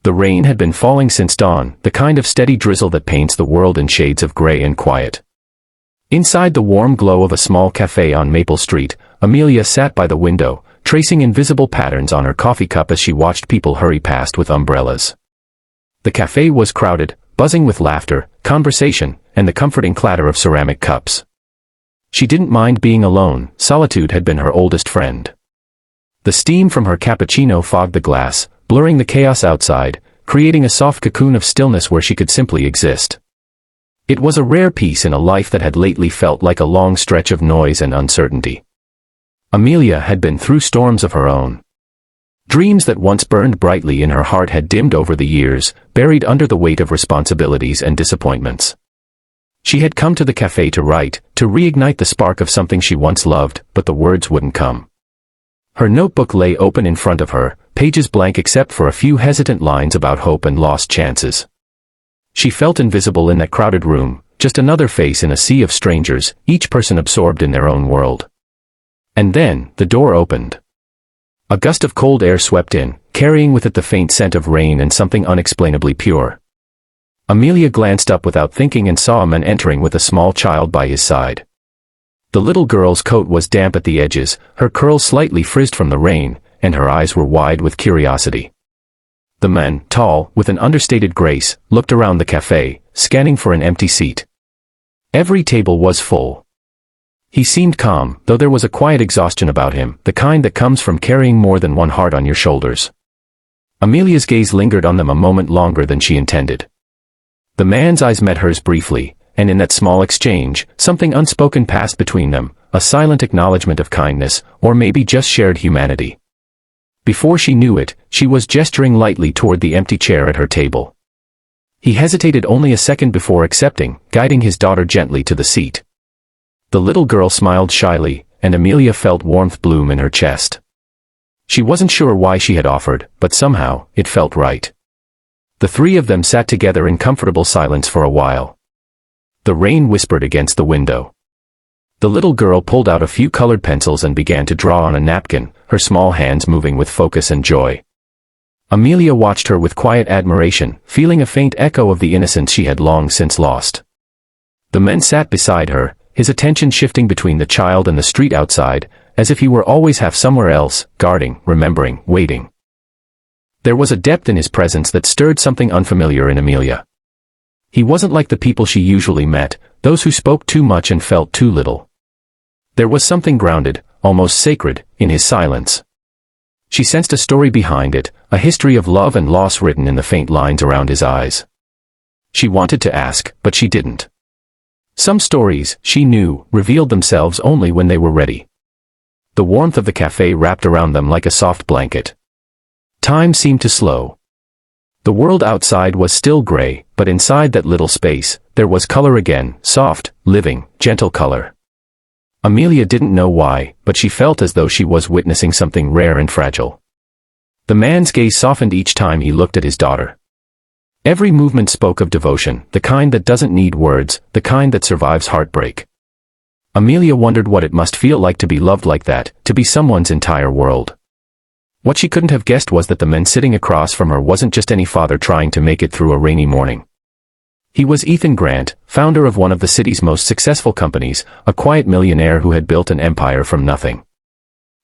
The rain had been falling since dawn, the kind of steady drizzle that paints the world in shades of gray and quiet. Inside the warm glow of a small cafe on Maple Street, Amelia sat by the window, tracing invisible patterns on her coffee cup as she watched people hurry past with umbrellas. The cafe was crowded, buzzing with laughter, conversation, and the comforting clatter of ceramic cups. She didn't mind being alone. Solitude had been her oldest friend. The steam from her cappuccino fogged the glass, blurring the chaos outside, creating a soft cocoon of stillness where she could simply exist. It was a rare peace in a life that had lately felt like a long stretch of noise and uncertainty. Amelia had been through storms of her own. Dreams that once burned brightly in her heart had dimmed over the years, buried under the weight of responsibilities and disappointments. She had come to the cafe to write, to reignite the spark of something she once loved, but the words wouldn't come. Her notebook lay open in front of her, pages blank except for a few hesitant lines about hope and lost chances. She felt invisible in that crowded room, just another face in a sea of strangers, each person absorbed in their own world. And then, the door opened. A gust of cold air swept in, carrying with it the faint scent of rain and something unexplainably pure. Amelia glanced up without thinking and saw a man entering with a small child by his side. The little girl's coat was damp at the edges, her curls slightly frizzed from the rain, and her eyes were wide with curiosity. The man, tall, with an understated grace, looked around the cafe, scanning for an empty seat. Every table was full. He seemed calm, though there was a quiet exhaustion about him, the kind that comes from carrying more than one heart on your shoulders. Amelia's gaze lingered on them a moment longer than she intended. The man's eyes met hers briefly, and in that small exchange, something unspoken passed between them, a silent acknowledgement of kindness, or maybe just shared humanity. Before she knew it, she was gesturing lightly toward the empty chair at her table. He hesitated only a second before accepting, guiding his daughter gently to the seat. The little girl smiled shyly, and Amelia felt warmth bloom in her chest. She wasn't sure why she had offered, but somehow, it felt right. The three of them sat together in comfortable silence for a while. The rain whispered against the window. The little girl pulled out a few colored pencils and began to draw on a napkin, her small hands moving with focus and joy. Amelia watched her with quiet admiration, feeling a faint echo of the innocence she had long since lost. The man sat beside her, his attention shifting between the child and the street outside, as if he were always half somewhere else, guarding, remembering, waiting. There was a depth in his presence that stirred something unfamiliar in Amelia. He wasn't like the people she usually met, those who spoke too much and felt too little. There was something grounded, almost sacred, in his silence. She sensed a story behind it, a history of love and loss written in the faint lines around his eyes. She wanted to ask, but she didn't. Some stories, she knew, revealed themselves only when they were ready. The warmth of the cafe wrapped around them like a soft blanket. Time seemed to slow. The world outside was still gray, but inside that little space, there was color again, soft, living, gentle color. Amelia didn't know why, but she felt as though she was witnessing something rare and fragile. The man's gaze softened each time he looked at his daughter. Every movement spoke of devotion, the kind that doesn't need words, the kind that survives heartbreak. Amelia wondered what it must feel like to be loved like that, to be someone's entire world. What she couldn't have guessed was that the man sitting across from her wasn't just any father trying to make it through a rainy morning. He was Ethan Grant, founder of one of the city's most successful companies, a quiet millionaire who had built an empire from nothing.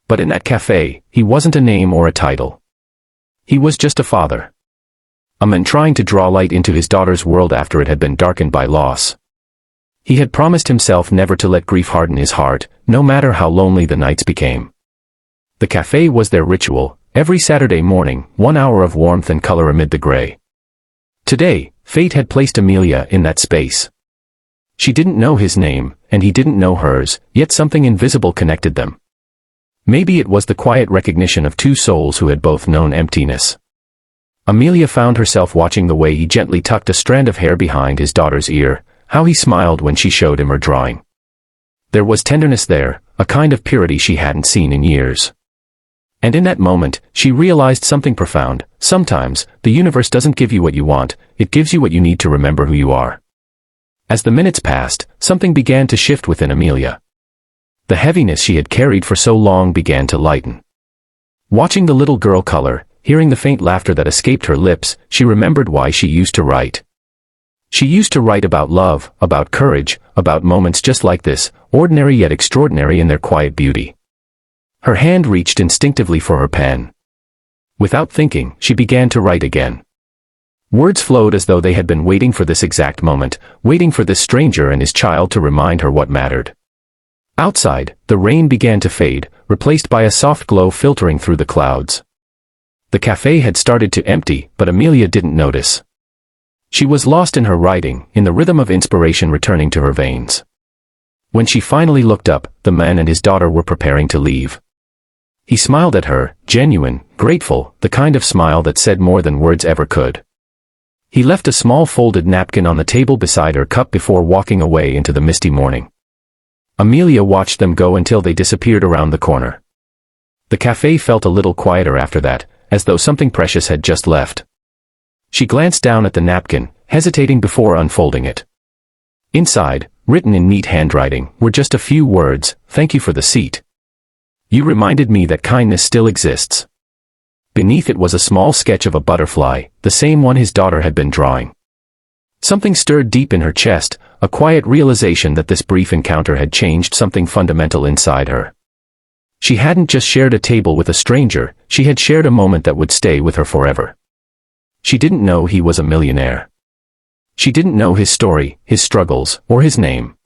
But in that cafe, he wasn't a name or a title. He was just a father. A man trying to draw light into his daughter's world after it had been darkened by loss. He had promised himself never to let grief harden his heart, no matter how lonely the nights became. The cafe was their ritual, every Saturday morning, 1 hour of warmth and color amid the gray. Today, fate had placed Amelia in that space. She didn't know his name, and he didn't know hers, yet something invisible connected them. Maybe it was the quiet recognition of two souls who had both known emptiness. Amelia found herself watching the way he gently tucked a strand of hair behind his daughter's ear, how he smiled when she showed him her drawing. There was tenderness there, a kind of purity she hadn't seen in years. And in that moment, she realized something profound. Sometimes, the universe doesn't give you what you want, it gives you what you need to remember who you are. As the minutes passed, something began to shift within Amelia. The heaviness she had carried for so long began to lighten. Watching the little girl color, hearing the faint laughter that escaped her lips, she remembered why she used to write. She used to write about love, about courage, about moments just like this, ordinary yet extraordinary in their quiet beauty. Her hand reached instinctively for her pen. Without thinking, she began to write again. Words flowed as though they had been waiting for this exact moment, waiting for this stranger and his child to remind her what mattered. Outside, the rain began to fade, replaced by a soft glow filtering through the clouds. The cafe had started to empty, but Amelia didn't notice. She was lost in her writing, in the rhythm of inspiration returning to her veins. When she finally looked up, the man and his daughter were preparing to leave. He smiled at her, genuine, grateful, the kind of smile that said more than words ever could. He left a small folded napkin on the table beside her cup before walking away into the misty morning. Amelia watched them go until they disappeared around the corner. The cafe felt a little quieter after that, as though something precious had just left. She glanced down at the napkin, hesitating before unfolding it. Inside, written in neat handwriting, were just a few words, "Thank you for the seat. You reminded me that kindness still exists." Beneath it was a small sketch of a butterfly, the same one his daughter had been drawing. Something stirred deep in her chest, a quiet realization that this brief encounter had changed something fundamental inside her. She hadn't just shared a table with a stranger, she had shared a moment that would stay with her forever. She didn't know he was a millionaire. She didn't know his story, his struggles, or his name.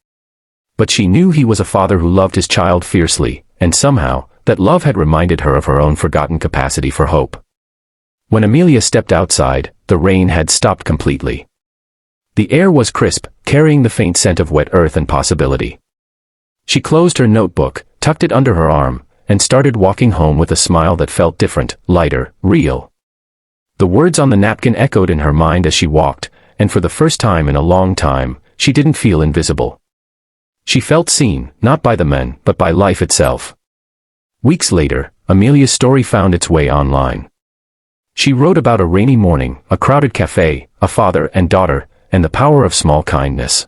But she knew he was a father who loved his child fiercely, and somehow, that love had reminded her of her own forgotten capacity for hope. When Amelia stepped outside, the rain had stopped completely. The air was crisp, carrying the faint scent of wet earth and possibility. She closed her notebook, tucked it under her arm, and started walking home with a smile that felt different, lighter, real. The words on the napkin echoed in her mind as she walked, and for the first time in a long time, she didn't feel invisible. She felt seen, not by the men, but by life itself. Weeks later, Amelia's story found its way online. She wrote about a rainy morning, a crowded cafe, a father and daughter, and the power of small kindness.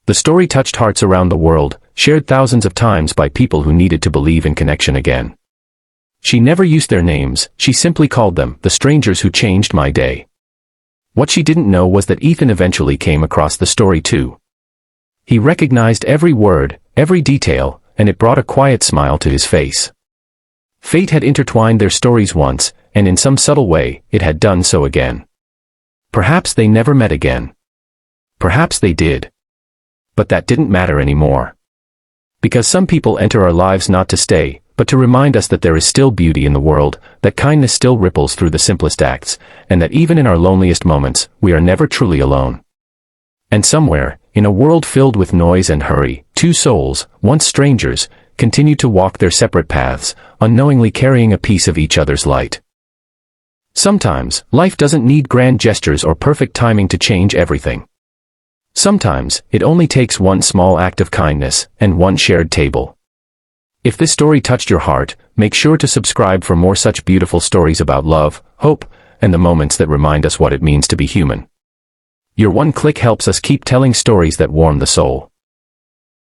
The story touched hearts around the world, shared thousands of times by people who needed to believe in connection again. She never used their names, she simply called them the strangers who changed my day. What she didn't know was that Ethan eventually came across the story too. He recognized every word, every detail, and it brought a quiet smile to his face. Fate had intertwined their stories once, and in some subtle way, it had done so again. Perhaps they never met again. Perhaps they did. But that didn't matter anymore. Because some people enter our lives not to stay, but to remind us that there is still beauty in the world, that kindness still ripples through the simplest acts, and that even in our loneliest moments, we are never truly alone. And somewhere, in a world filled with noise and hurry, two souls, once strangers, continue to walk their separate paths, unknowingly carrying a piece of each other's light. Sometimes, life doesn't need grand gestures or perfect timing to change everything. Sometimes, it only takes one small act of kindness, and one shared table. If this story touched your heart, make sure to subscribe for more such beautiful stories about love, hope, and the moments that remind us what it means to be human. Your one click helps us keep telling stories that warm the soul.